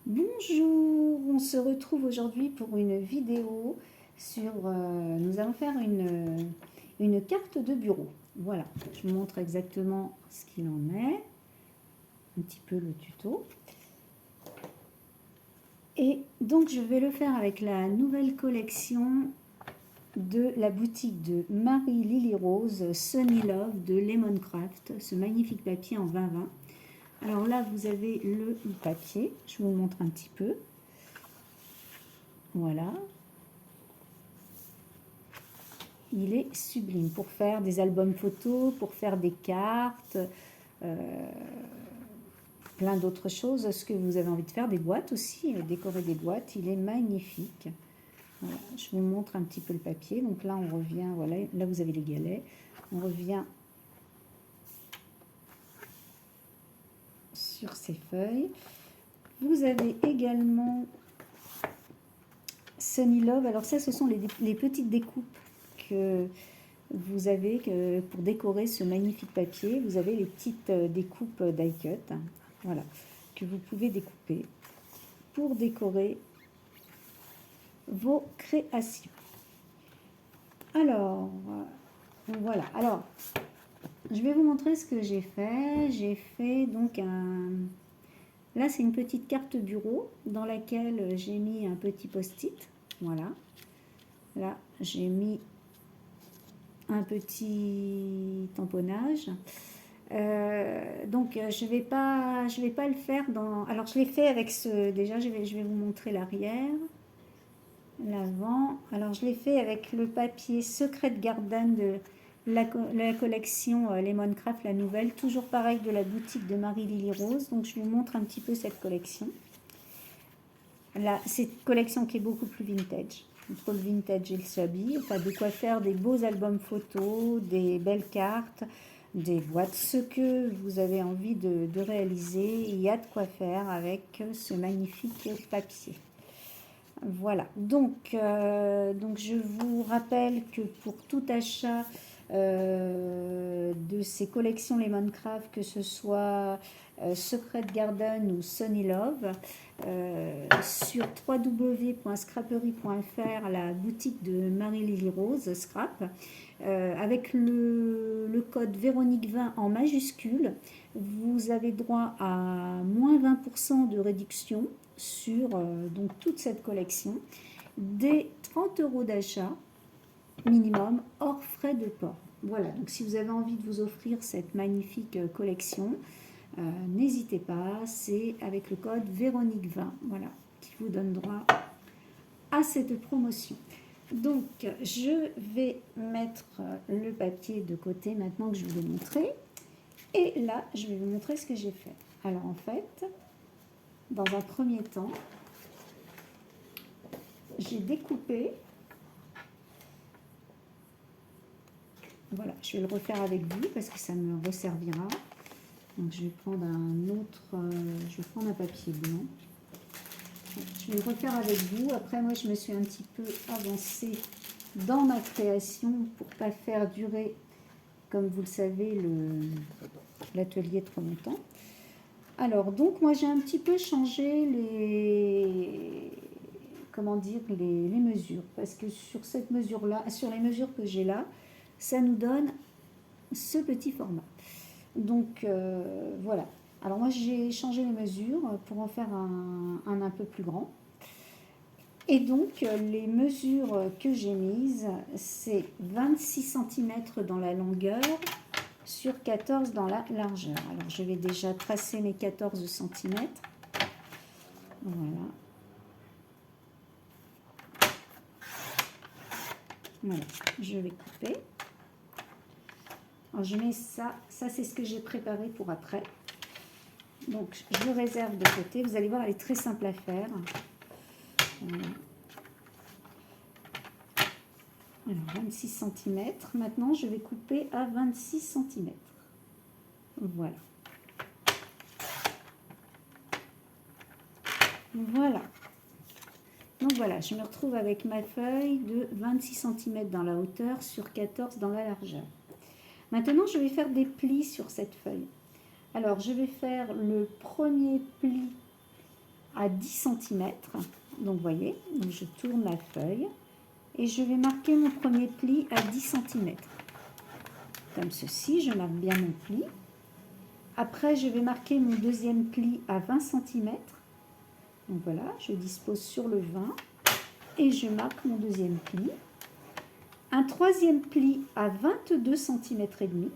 Bonjour, on se retrouve aujourd'hui pour une vidéo sur... nous allons faire une carte de bureau. Voilà, je vous montre exactement ce qu'il en est, un petit peu le tuto. Et donc je vais le faire avec la nouvelle collection de la boutique de Marie Lily Rose, Sunny Love de Lemoncraft, ce magnifique papier en 20-20. Alors là, vous avez le papier, je vous le montre un petit peu. Voilà. Il est sublime pour faire des albums photos, pour faire des cartes, plein d'autres choses. Ce que vous avez envie de faire, des boîtes aussi, décorer des boîtes, il est magnifique. Voilà, je vous montre un petit peu le papier. Donc là, on revient, voilà, là vous avez les galets. On revient sur ces feuilles. Vous avez également Sunny Love. Alors ça, ce sont les petites découpes que vous avez pour décorer ce magnifique papier. Vous avez les petites découpes die cut, voilà, que vous pouvez découper pour décorer vos créations. Alors, voilà. Alors, je vais vous montrer ce que j'ai fait. J'ai fait donc un... Là, c'est une petite carte bureau dans laquelle j'ai mis un petit post-it. Voilà. Là, j'ai mis un petit tamponnage. Donc je vais pas le faire dans... Alors je l'ai fait avec ce... Déjà je vais vous montrer l'arrière, l'avant. Alors je l'ai fait avec le papier Secret Garden de la collection Lemoncraft, la nouvelle, toujours pareil de la boutique de Marie Lily Rose. Donc je vous montre un petit peu cette collection. Là, c'est une collection qui est beaucoup plus vintage. Entre le vintage et le shabby, enfin de quoi faire des beaux albums photos, des belles cartes, des boîtes, ce que vous avez envie de réaliser. Il y a de quoi faire avec ce magnifique papier. Voilà, donc je vous rappelle que pour tout achat de ces collections Lemoncraft, que ce soit Secret Garden ou Sunny Love, sur www.scraperie.fr, la boutique de Marie-Lily Rose, Scrap, avec le code Véronique 20 en majuscule, vous avez droit à moins 20% de réduction sur donc toute cette collection, des 30 € d'achat minimum hors frais de port. Voilà, donc si vous avez envie de vous offrir cette magnifique collection, n'hésitez pas, c'est avec le code Véronique 20, voilà, qui vous donne droit à cette promotion. Donc je vais mettre le papier de côté maintenant que je vous l'ai montré, et là je vais vous montrer ce que j'ai fait. Alors en fait, dans un premier temps, j'ai découpé, voilà, je vais le refaire avec vous parce que ça me resservira. Donc je vais prendre un autre, je vais prendre un papier blanc. Je vais le refaire avec vous. Après, moi, je me suis un petit peu avancée dans ma création pour ne pas faire durer, comme vous le savez, l'atelier trop longtemps. Alors, donc, moi, j'ai un petit peu changé les... Comment dire, les mesures. Parce que sur cette mesure-là, sur les mesures que j'ai là, ça nous donne ce petit format. Donc, voilà. Alors moi j'ai changé les mesures pour en faire un peu plus grand. Et donc les mesures que j'ai mises, c'est 26 cm dans la longueur sur 14 dans la largeur. Alors je vais déjà tracer mes 14 cm. Voilà. Voilà, je vais couper. Alors je mets ça, c'est ce que j'ai préparé pour après. Donc je réserve de côté. Vous allez voir, elle est très simple à faire. Voilà. Alors 26 cm. Maintenant je vais couper à 26 cm. Voilà. Voilà. Donc voilà, je me retrouve avec ma feuille de 26 cm dans la hauteur sur 14 dans la largeur. Maintenant je vais faire des plis sur cette feuille. Alors je vais faire le premier pli à 10 cm. Donc, vous voyez, donc je tourne la feuille et je vais marquer mon premier pli à 10 cm. Comme ceci, je marque bien mon pli. Après, je vais marquer mon deuxième pli à 20 cm. Donc voilà, je dispose sur le 20 et je marque mon deuxième pli. Un troisième pli à 22 cm et demi.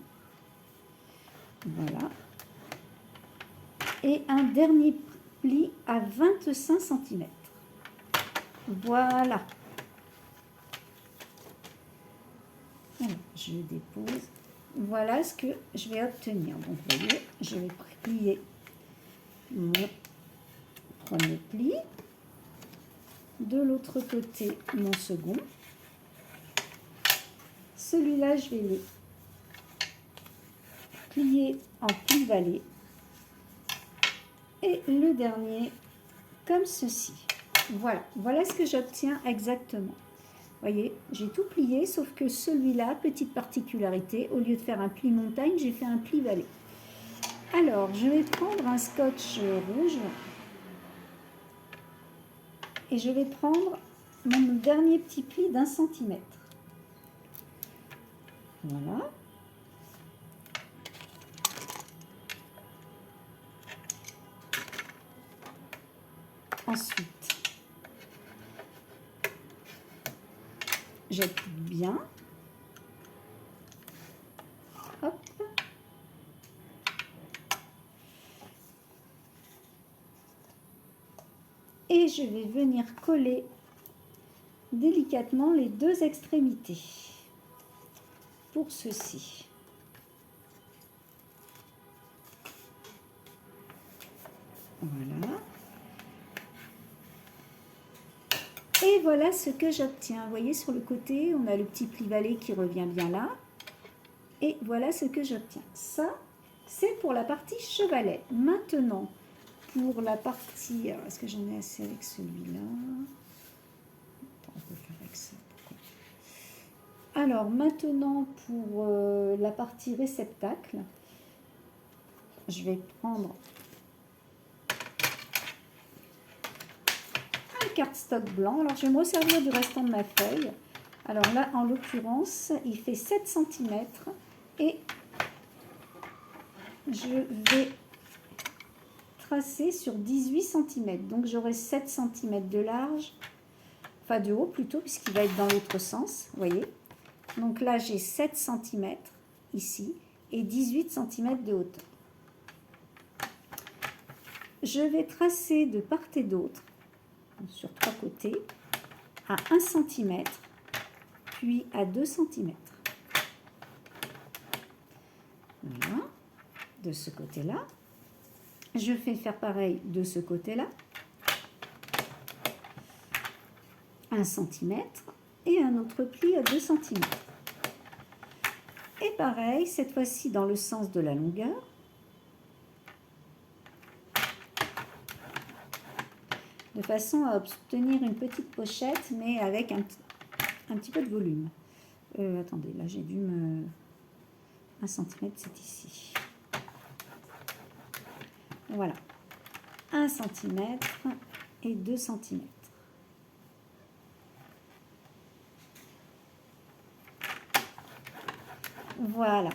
Voilà. Et un dernier pli à 25 cm. Voilà. Alors, je dépose. Voilà ce que je vais obtenir. Donc, vous voyez, je vais plier mon premier pli. De l'autre côté, mon second. Celui-là, je vais le plier en pli vallée. Et le dernier, comme ceci. Voilà, voilà ce que j'obtiens exactement. Vous voyez, j'ai tout plié, sauf que celui-là, petite particularité, au lieu de faire un pli montagne, j'ai fait un pli vallée. Alors, je vais prendre un scotch rouge et je vais prendre mon dernier petit pli d'1 centimètre. Voilà. Ensuite, j'appuie bien. Hop. Et je vais venir coller délicatement les deux extrémités pour ceci. Voilà. Et voilà ce que j'obtiens. Vous voyez, sur le côté, on a le petit pli vallée qui revient bien là. Et voilà ce que j'obtiens. Ça, c'est pour la partie chevalet. Maintenant, pour la partie... Est-ce que j'en ai assez avec celui-là? On peut faire avec ça. Alors, maintenant, pour la partie réceptacle, je vais prendre un cardstock blanc. Alors, je vais me resservir du restant de ma feuille. Alors là, en l'occurrence, il fait 7 cm et je vais tracer sur 18 cm. Donc, j'aurai 7 cm de large, enfin de haut plutôt, puisqu'il va être dans l'autre sens, vous voyez. Donc là, j'ai 7 cm ici et 18 cm de hauteur. Je vais tracer de part et d'autre, sur 3 côtés, à 1 cm, puis à 2 cm. Voilà, de ce côté-là. Je fais faire pareil de ce côté-là. 1 cm et un autre pli à 2 cm. Et pareil, cette fois-ci dans le sens de la longueur. De façon à obtenir une petite pochette, mais avec un petit peu de volume. Attendez, là j'ai dû me... 1 cm, c'est ici. Voilà. 1 cm et 2 cm. Voilà.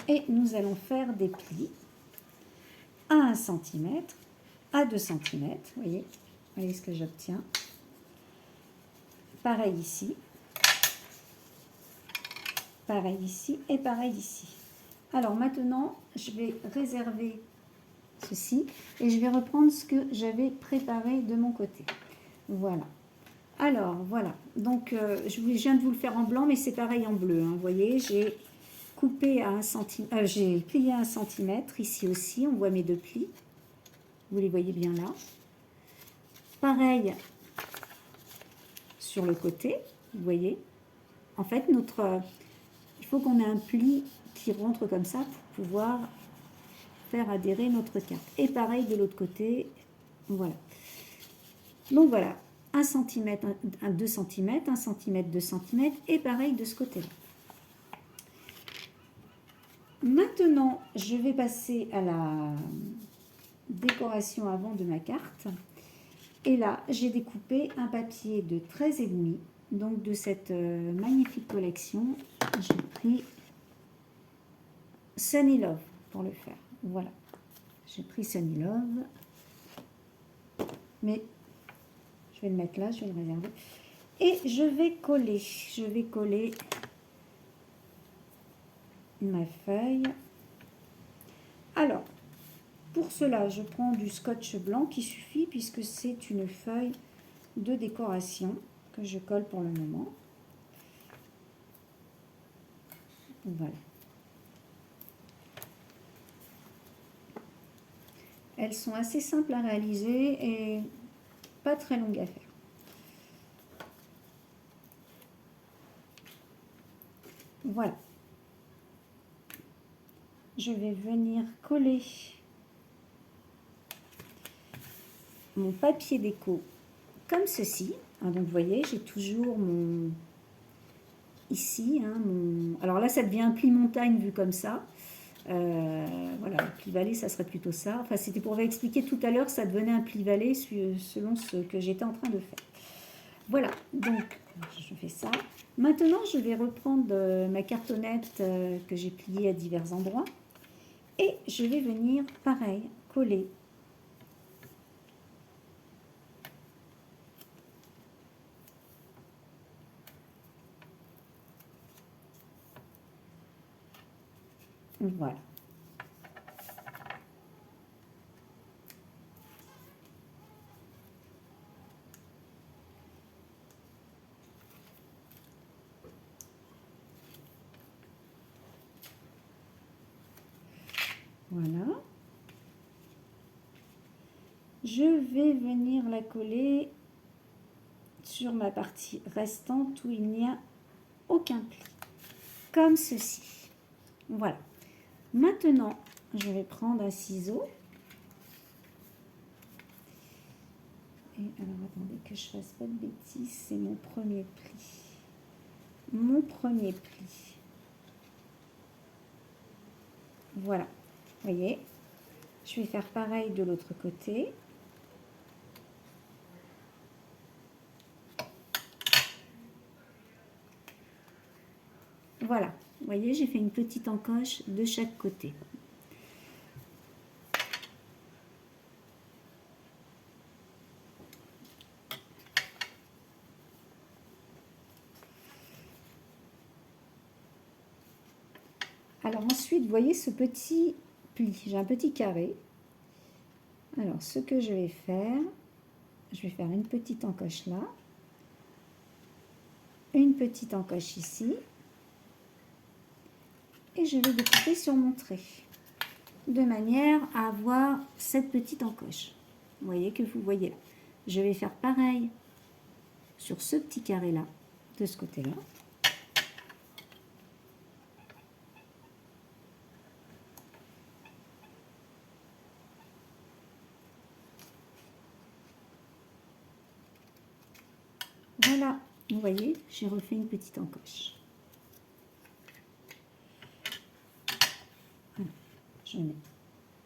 Et nous allons faire des plis à 1 cm, à 2 cm. Vous voyez ce que j'obtiens. Pareil ici. Pareil ici et pareil ici. Alors maintenant, je vais réserver ceci et je vais reprendre ce que j'avais préparé de mon côté. Voilà. Alors, voilà. Donc, je viens de vous le faire en blanc, mais c'est pareil en bleu. Hein. Vous voyez, j'ai coupé à 1 cm, j'ai plié à 1 cm. Ici aussi, on voit mes deux plis. Vous les voyez bien là. Pareil sur le côté, vous voyez. En fait, il faut qu'on ait un pli qui rentre comme ça pour pouvoir faire adhérer notre carte. Et pareil de l'autre côté, voilà. Donc voilà, 1 cm, 2 cm, 1 cm, 2 cm, et pareil de ce côté-là. Maintenant, je vais passer à la décoration avant de ma carte. Et là, j'ai découpé un papier de 13,5. Donc, de cette magnifique collection, j'ai pris Sunny Love pour le faire. Voilà. J'ai pris Sunny Love. Mais je vais le mettre là, je vais le réserver. Et je vais coller. Je vais coller ma feuille. Alors, pour cela, je prends du scotch blanc qui suffit puisque c'est une feuille de décoration que je colle pour le moment. Voilà. Elles sont assez simples à réaliser et pas très longues à faire. Voilà. Je vais venir coller mon papier déco comme ceci. Donc vous voyez, j'ai toujours mon ici. Alors là, ça devient un pli montagne vu comme ça. Voilà, le pli vallée, ça serait plutôt ça. Enfin, c'était pour vous expliquer tout à l'heure, ça devenait un pli vallée selon ce que j'étais en train de faire. Voilà, donc je fais ça. Maintenant, je vais reprendre ma cartonnette que j'ai pliée à divers endroits. Et je vais venir, pareil, coller. Voilà. Voilà. Je vais venir la coller sur ma partie restante où il n'y a aucun pli. Comme ceci. Voilà. Maintenant, je vais prendre un ciseau. Et alors, attendez que je fasse pas de bêtises. C'est mon premier pli. Mon premier pli. Voilà. Vous voyez, je vais faire pareil de l'autre côté. Voilà, vous voyez, j'ai fait une petite encoche de chaque côté. Alors ensuite, vous voyez ce petit pli, j'ai un petit carré. Alors ce que je vais faire une petite encoche là, une petite encoche ici, et je vais découper sur mon trait, de manière à avoir cette petite encoche. Vous voyez que vous voyez là. Je vais faire pareil sur ce petit carré là, de ce côté-là. Voilà, vous voyez, j'ai refait une petite encoche. Voilà, je mets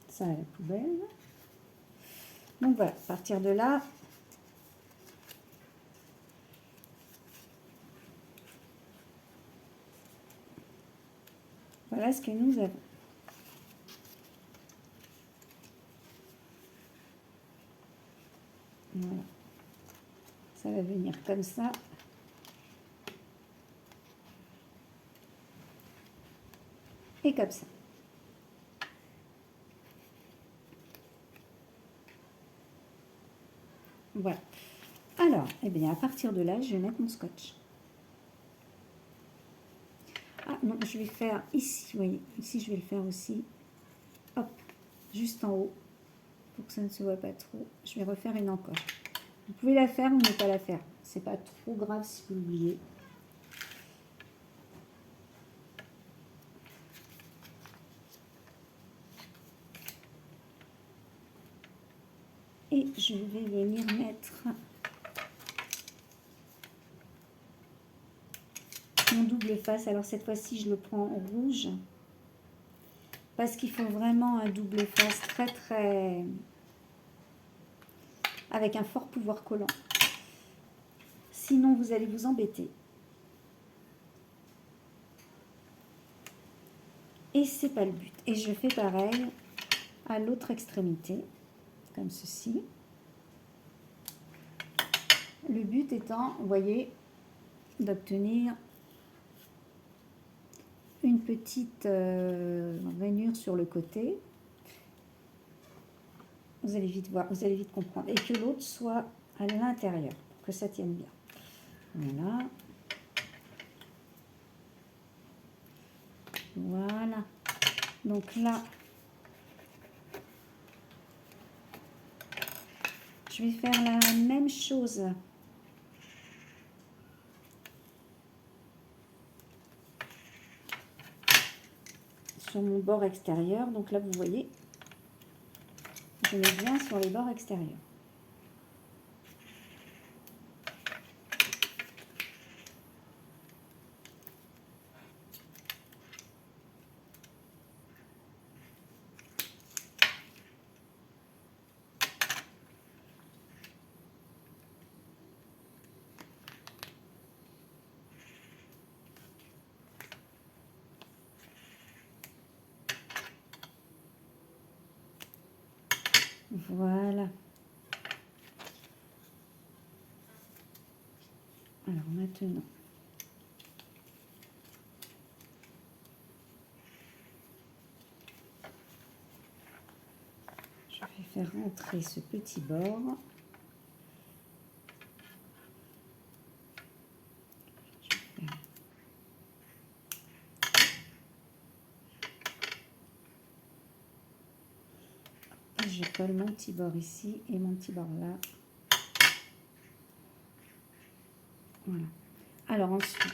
ça à la poubelle. Donc voilà, à partir de là, voilà ce que nous avons. Voilà. Ça va venir comme ça. Et comme ça. Voilà. Alors, eh bien, à partir de là, je vais mettre mon scotch. Ah non, je vais faire ici, vous voyez, ici je vais le faire aussi. Hop, juste en haut, pour que ça ne se voit pas trop. Je vais refaire une encoche. Vous pouvez la faire ou ne pas la faire. C'est pas trop grave si vous l'oubliez. Et je vais venir mettre mon double face. Alors cette fois-ci, je le prends en rouge. Parce qu'il faut vraiment un double face très avec un fort pouvoir collant. Sinon, vous allez vous embêter. Et c'est pas le but. Et je fais pareil à l'autre extrémité, comme ceci. Le but étant, vous voyez, d'obtenir une petite rainure sur le côté. Vous allez vite voir, vous allez vite comprendre. Et que l'autre soit à l'intérieur, pour que ça tienne bien. Voilà. Voilà. Donc là, je vais faire la même chose. Sur mon bord extérieur. Donc là, vous voyez, je mets bien sur les bords extérieurs. Voilà. Alors maintenant, je vais faire rentrer ce petit bord. Je colle mon petit bord ici et mon petit bord là. Voilà. Alors ensuite,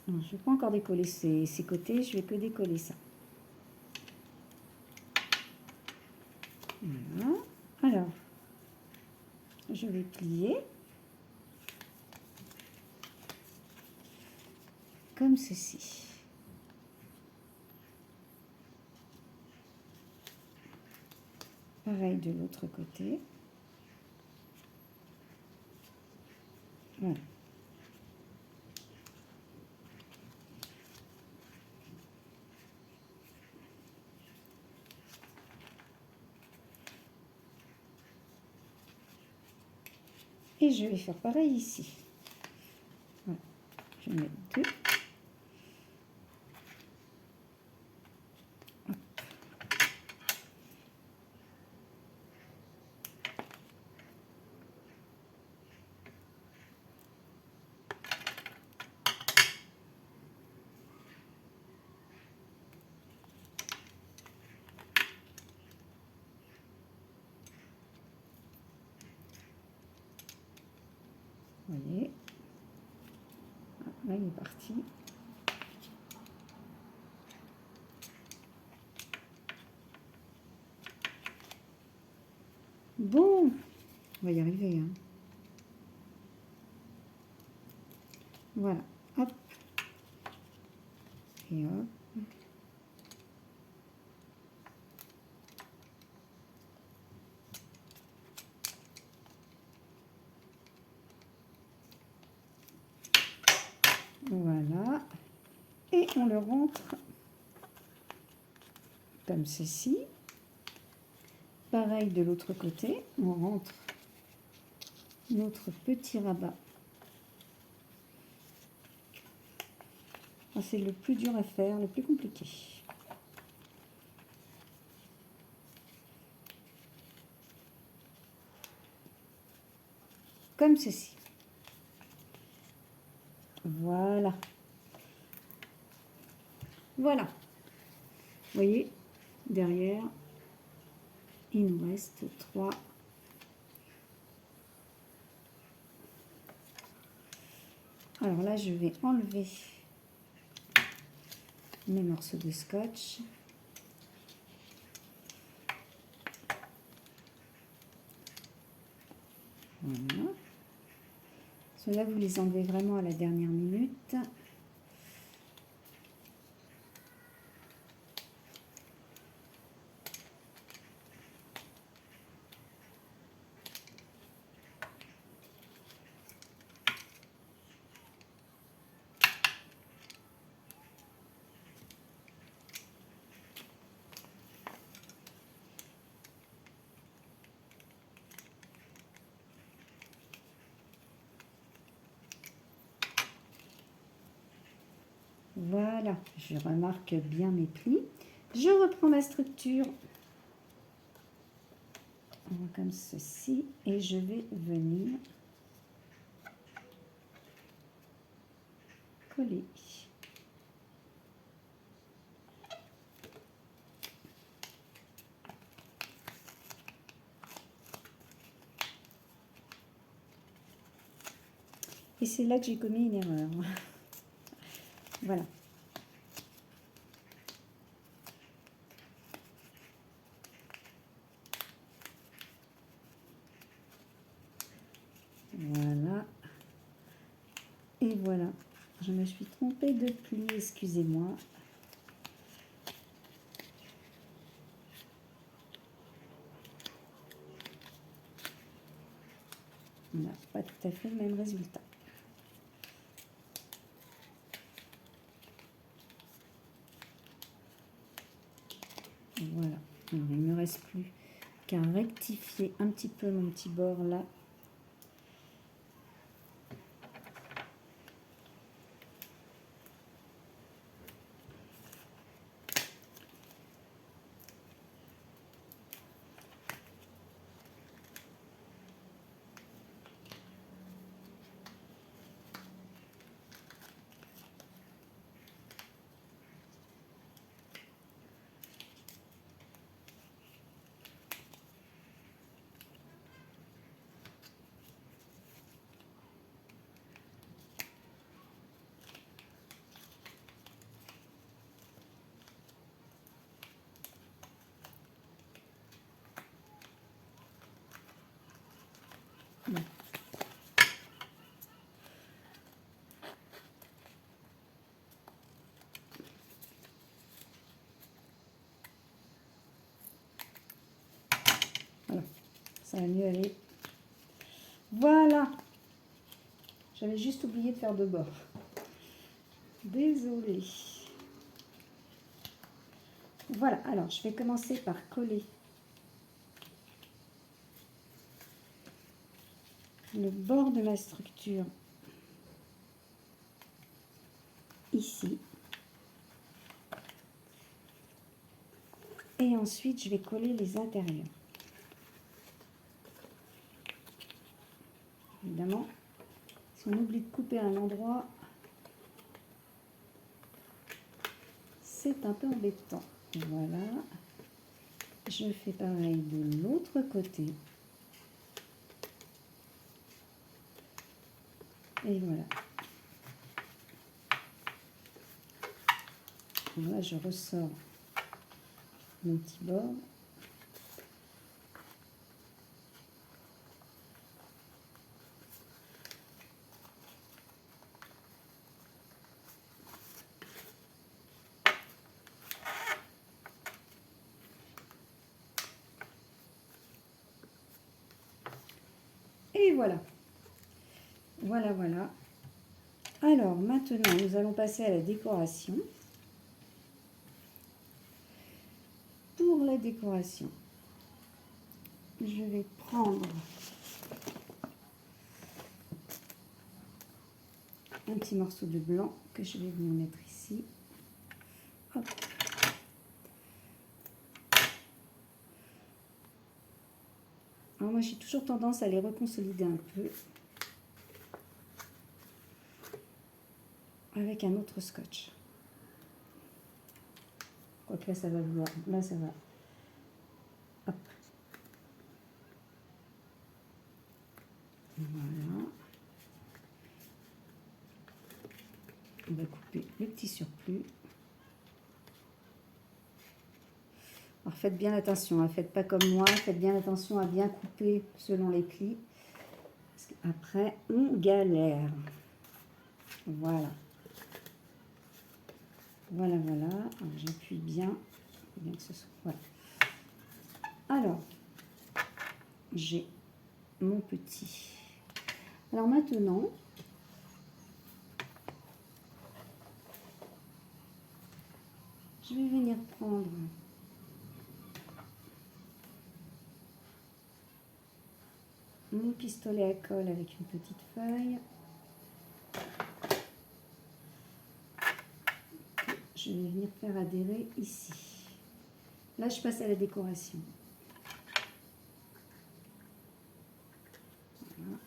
je ne vais pas encore décoller ces côtés, je vais que décoller ça. Voilà. Alors, je vais plier comme ceci. Pareil de l'autre côté. Voilà. Et je vais faire pareil ici. Voilà. Je vais mettre deux. Hop. Vous voyez, là il est parti. Bon, on va y arriver. Hein. Voilà, hop, et hop. Voilà, et on le rentre comme ceci. Pareil de l'autre côté, on rentre notre petit rabat. C'est le plus dur à faire, le plus compliqué. Comme ceci. Voilà. Voilà. Vous voyez, derrière, il nous reste 3. Alors là, je vais enlever mes morceaux de scotch. Voilà. Ceux-là, vous les enlevez vraiment à la dernière minute. Voilà, je remarque bien mes plis. Je reprends ma structure comme ceci et je vais venir coller. Et c'est là que j'ai commis une erreur. Voilà. Voilà. Et voilà. Je me suis trompée de pli, excusez-moi. On n'a pas tout à fait le même résultat. Voilà. Alors, il ne me reste plus qu'à rectifier un petit peu mon petit bord là. Bon. Voilà, ça va mieux aller. Voilà. J'avais juste oublié de faire de bord. Désolée. Voilà, alors je vais commencer par coller le bord de ma structure ici. Et ensuite, je vais coller les intérieurs. Évidemment, si on oublie de couper un endroit, c'est un peu embêtant. Voilà. Je fais pareil de l'autre côté. Et voilà. Là, je ressors mon petit bord. Et voilà. Voilà, voilà. Alors, maintenant, nous allons passer à la décoration. Pour la décoration, je vais prendre un petit morceau de blanc que je vais venir mettre ici. Hop. Alors moi, j'ai toujours tendance à les reconsolider un peu avec un autre scotch. Quoique là, ça va vouloir. Là, ça va. Hop. Voilà. On va couper le petit surplus. Alors faites bien attention, hein, faites pas comme moi, faites bien attention à bien couper selon les plis. Parce qu'après, on galère. Voilà. Voilà, voilà. J'appuie bien. Bien que ce soit. Voilà. Alors, j'ai mon petit. Alors maintenant, je vais venir prendre mon pistolet à colle avec une petite feuille. Je vais venir faire adhérer ici. Là, je passe à la décoration. Voilà.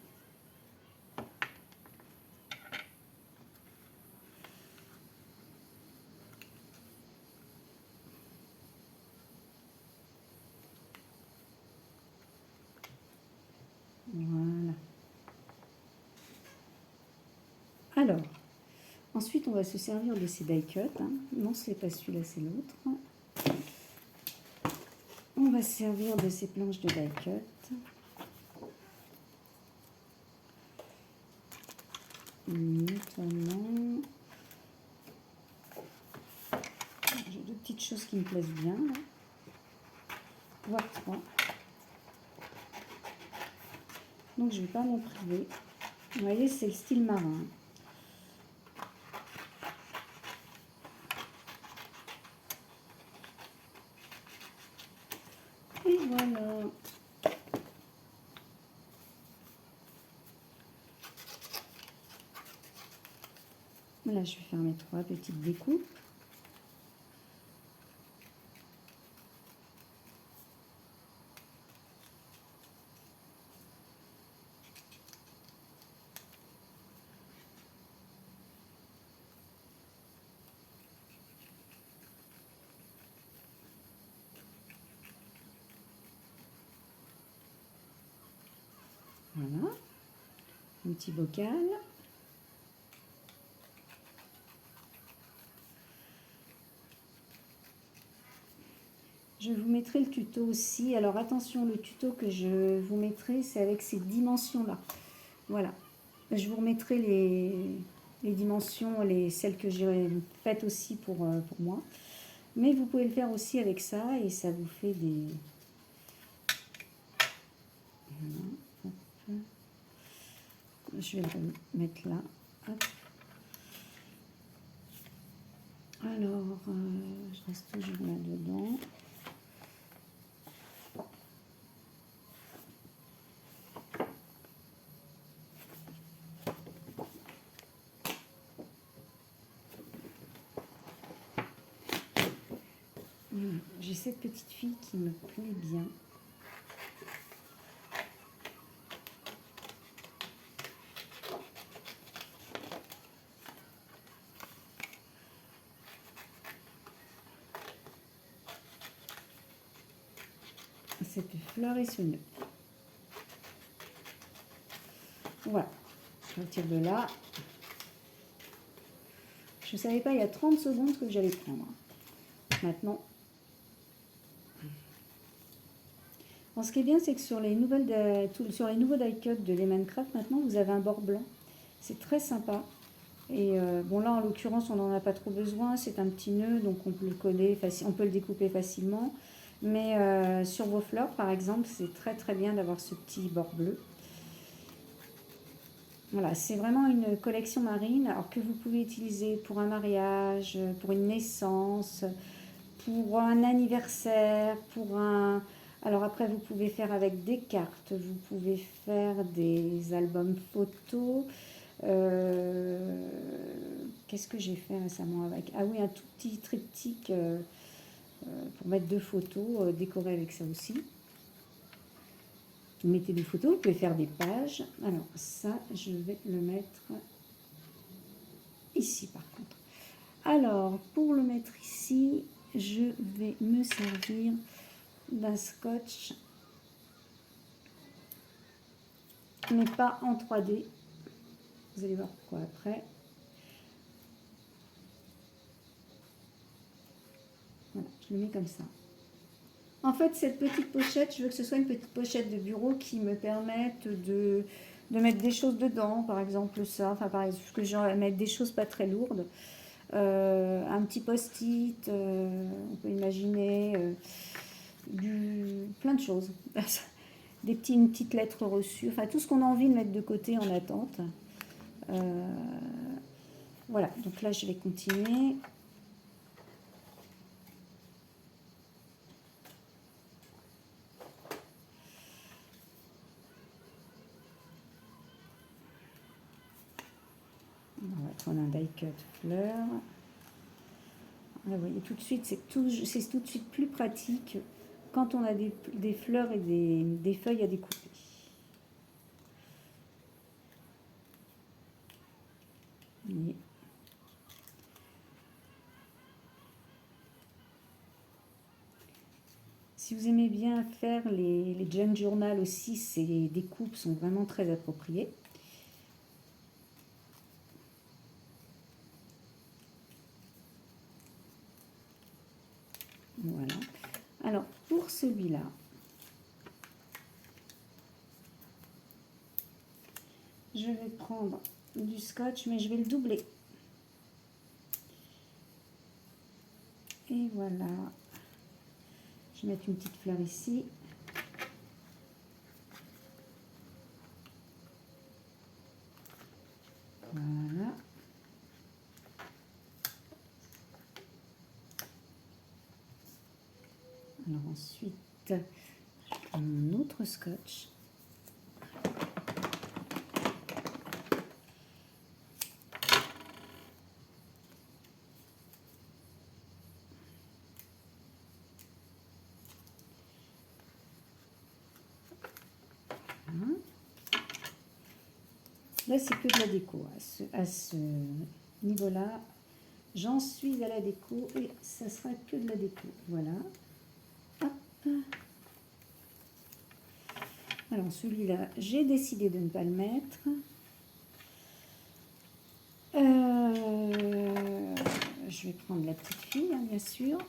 Voilà. Alors, ensuite, on va se servir de ces die cuts. Hein. Non, ce n'est pas celui-là, c'est l'autre. On va se servir de ces planches de die cut. Maintenant, j'ai deux petites choses qui me plaisent bien, là. Voire trois. Donc, je ne vais pas m'en priver. Vous voyez, c'est le style marin. Et voilà. Là, je vais faire mes trois petites découpes. Voilà. Un petit bocal. Je vous mettrai le tuto aussi. Alors attention, le tuto que je vous mettrai, c'est avec ces dimensions-là. Voilà. Je vous remettrai les dimensions, celles que j'ai faites aussi pour moi. Mais vous pouvez le faire aussi avec ça et ça vous fait des... Voilà. Je vais le mettre là. Hop. Alors, je reste toujours là-dedans. J'ai cette petite fille qui me plaît bien. Cette fleur et ce nœud. Voilà. Je retire de là. Je ne savais pas il y a 30 secondes que j'allais prendre. Maintenant. Alors, ce qui est bien, c'est que sur les nouveaux die cut de Lemoncraft, maintenant, vous avez un bord blanc. C'est très sympa. Et bon, là, en l'occurrence, on n'en a pas trop besoin. C'est un petit nœud, donc on peut le coller, on peut le découper facilement. Mais sur vos fleurs, par exemple, c'est très très bien d'avoir ce petit bord bleu. Voilà, c'est vraiment une collection marine, alors que vous pouvez utiliser pour un mariage, pour une naissance, pour un anniversaire, pour un... Alors après, vous pouvez faire avec des cartes, vous pouvez faire des albums photos. Qu'est-ce que j'ai fait récemment avec? Ah oui, un tout petit triptyque pour mettre 2 photos, décorer avec ça aussi. Vous mettez des photos, vous pouvez faire des pages. Alors ça, je vais le mettre ici par contre. Alors, pour le mettre ici, je vais me servir d'un scotch, mais pas en 3D. Vous allez voir pourquoi après. Voilà, je le mets comme ça. En fait, cette petite pochette, je veux que ce soit une petite pochette de bureau qui me permette de mettre des choses dedans, par exemple ça, enfin par exemple, que je vais mettre des choses pas très lourdes. Un petit post-it, on peut imaginer plein de choses. Une petite lettre reçue, enfin tout ce qu'on a envie de mettre de côté en attente. Voilà, donc là je vais continuer. On va prendre un die cut fleur. Là, vous voyez tout de suite, c'est tout de suite plus pratique quand on a des fleurs et des feuilles à découper. Et si vous aimez bien faire les junk journal aussi, ces découpes sont vraiment très appropriées. Voilà. Alors, pour celui-là, je vais prendre du scotch, mais je vais le doubler. Et voilà. Je vais mettre une petite fleur ici. Voilà. Alors ensuite, je prends mon autre scotch. Là, c'est que de la déco. À ce niveau-là, j'en suis à la déco et ça sera que de la déco. Voilà. Hop. Alors, celui-là, j'ai décidé de ne pas le mettre. Je vais prendre la petite fille, hein, bien sûr.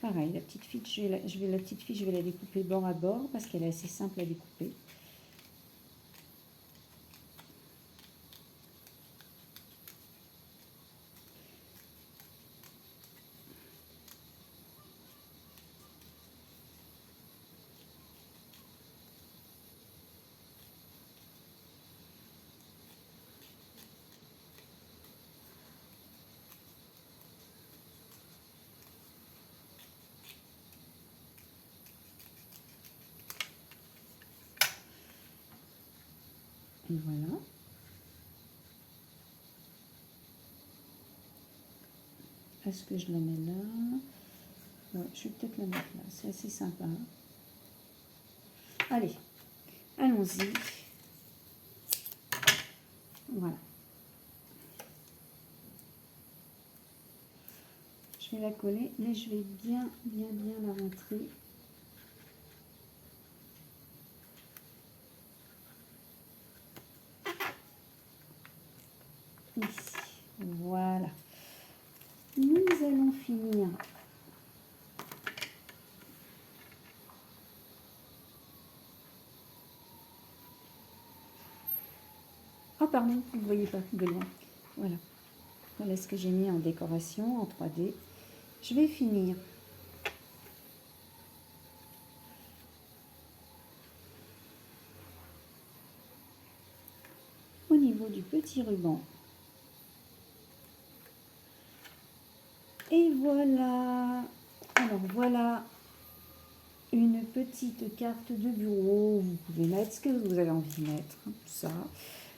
Pareil, la petite fille, je vais la découper bord à bord parce qu'elle est assez simple à découper. Et voilà. Est-ce que je la mets là? Ouais, je vais peut-être la mettre là, c'est assez sympa. Allez, allons-y. Voilà. Je vais la coller, mais je vais bien la rentrer. Ici, voilà. Nous allons finir oh pardon, vous ne voyez pas de loin. Voilà. Voilà ce que j'ai mis en décoration en 3D. Je vais finir au niveau du petit ruban. Et voilà. Alors voilà une petite carte de bureau. Vous pouvez mettre ce que vous avez envie de mettre, tout ça.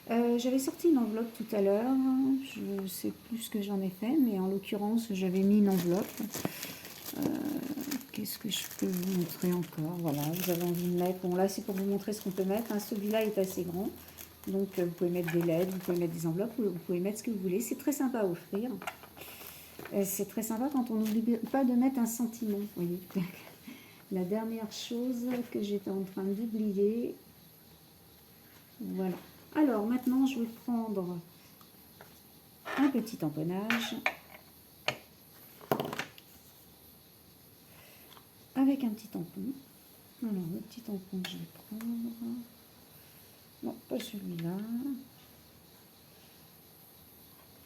J'avais sorti une enveloppe tout à l'heure. Je ne sais plus ce que j'en ai fait, mais en l'occurrence, j'avais mis une enveloppe. Qu'est-ce que je peux vous montrer encore? Voilà, vous avez envie de mettre. Bon, là, c'est pour vous montrer ce qu'on peut mettre. Hein. Celui-là est assez grand. Donc, vous pouvez mettre des LED, vous pouvez mettre des enveloppes, vous pouvez mettre ce que vous voulez. C'est très sympa à offrir. C'est très sympa quand on n'oublie pas de mettre un sentiment. Vous voyez. La dernière chose que j'étais en train d'oublier. Voilà. Alors, maintenant, je vais prendre un petit empennage. avec un petit tampon. Alors, le petit tampon que je vais prendre. Non, pas celui-là.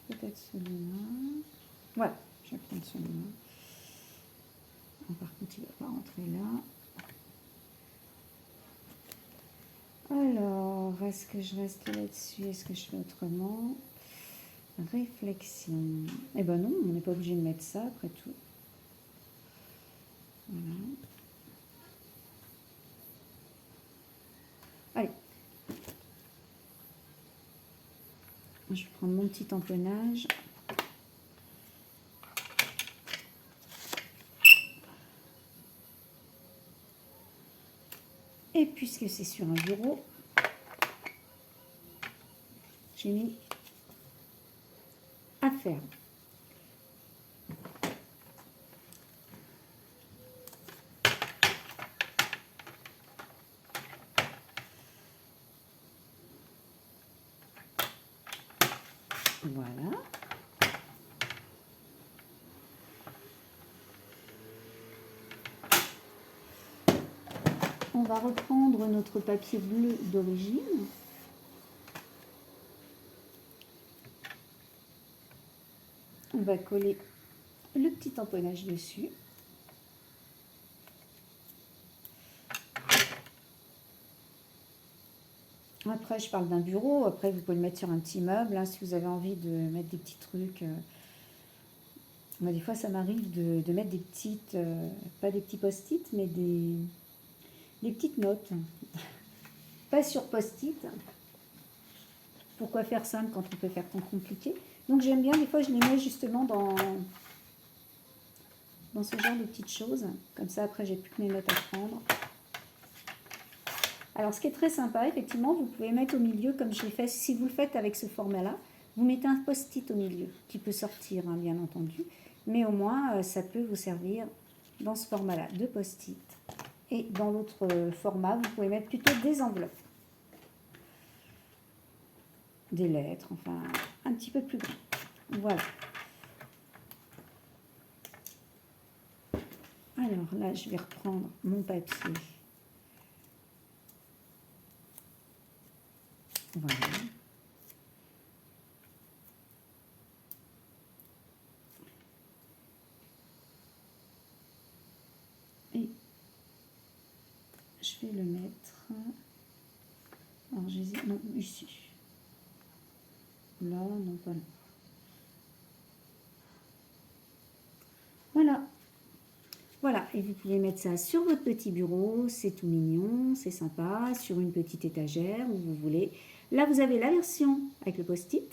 Peut-être celui-là. Voilà, je vais prendre celui-là. Par contre, il ne va pas rentrer là. Alors, est-ce que je reste là-dessus? Est-ce que je fais autrement? Réflexion. Eh ben non, on n'est pas obligé de mettre ça après tout. Voilà. Allez. Je vais prendre mon petit tamponnage. Et puisque c'est sur un bureau, j'ai mis à faire. Voilà. On va reprendre notre papier bleu d'origine. On va coller le petit tamponnage dessus. Après, je parle d'un bureau. Après, vous pouvez le mettre sur un petit meuble, hein, si vous avez envie de mettre des petits trucs. Moi, des fois, ça m'arrive de mettre des petites, pas des petits post-it, mais des petites notes. Pas sur post-it. Pourquoi faire simple quand on peut faire tant compliqué? Donc, j'aime bien, des fois, je les mets justement dans ce genre de petites choses. Comme ça, après, j'ai plus que mes notes à prendre. Alors, ce qui est très sympa, effectivement, vous pouvez mettre au milieu, comme je l'ai fait, si vous le faites avec ce format-là, vous mettez un post-it au milieu, qui peut sortir, hein, bien entendu. Mais au moins, ça peut vous servir dans ce format-là, de post-it. Et dans l'autre format, vous pouvez mettre plutôt des enveloppes. Des lettres, enfin, un petit peu plus grand. Voilà. Alors là, je vais reprendre mon papier. Voilà. Et je vais le mettre. Alors, j'hésite. Non, ici. Là, non, pas là. Voilà. Voilà, et vous pouvez mettre ça sur votre petit bureau, c'est tout mignon, c'est sympa, sur une petite étagère, où vous voulez. Là, vous avez la version avec le post-it.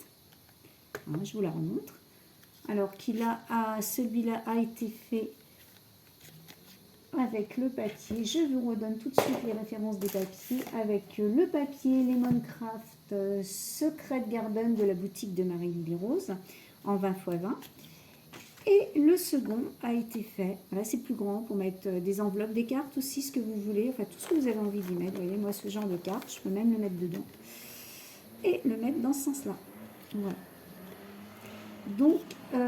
Je vous la remontre. Alors, celui-là a été fait avec le papier. Je vous redonne tout de suite les références des papiers. Avec le papier Lemoncraft Secret Garden de la boutique de Marie-Lily Rose en 20 x 20. Et le second a été fait, là c'est plus grand pour mettre des enveloppes, des cartes aussi, ce que vous voulez, enfin tout ce que vous avez envie d'y mettre. Vous voyez, moi ce genre de carte, je peux même le mettre dedans et le mettre dans ce sens-là. Voilà. Donc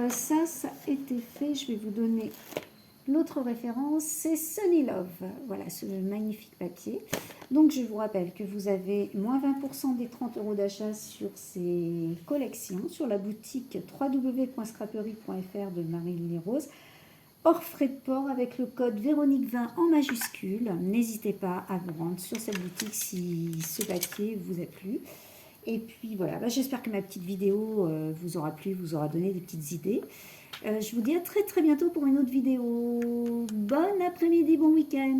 ça a été fait, je vais vous donner l'autre référence, c'est Sunny Love. Voilà, ce magnifique papier. Donc je vous rappelle que vous avez moins 20% des 30 € d'achat sur ces collections, sur la boutique www.scraperie.fr de Marie-Lily Rose, hors frais de port avec le code Véronique20 en majuscule. N'hésitez pas à vous rendre sur cette boutique si ce papier vous a plu. Et puis voilà, j'espère que ma petite vidéo vous aura plu, vous aura donné des petites idées. Je vous dis à très très bientôt pour une autre vidéo. Bon après-midi, bon week-end.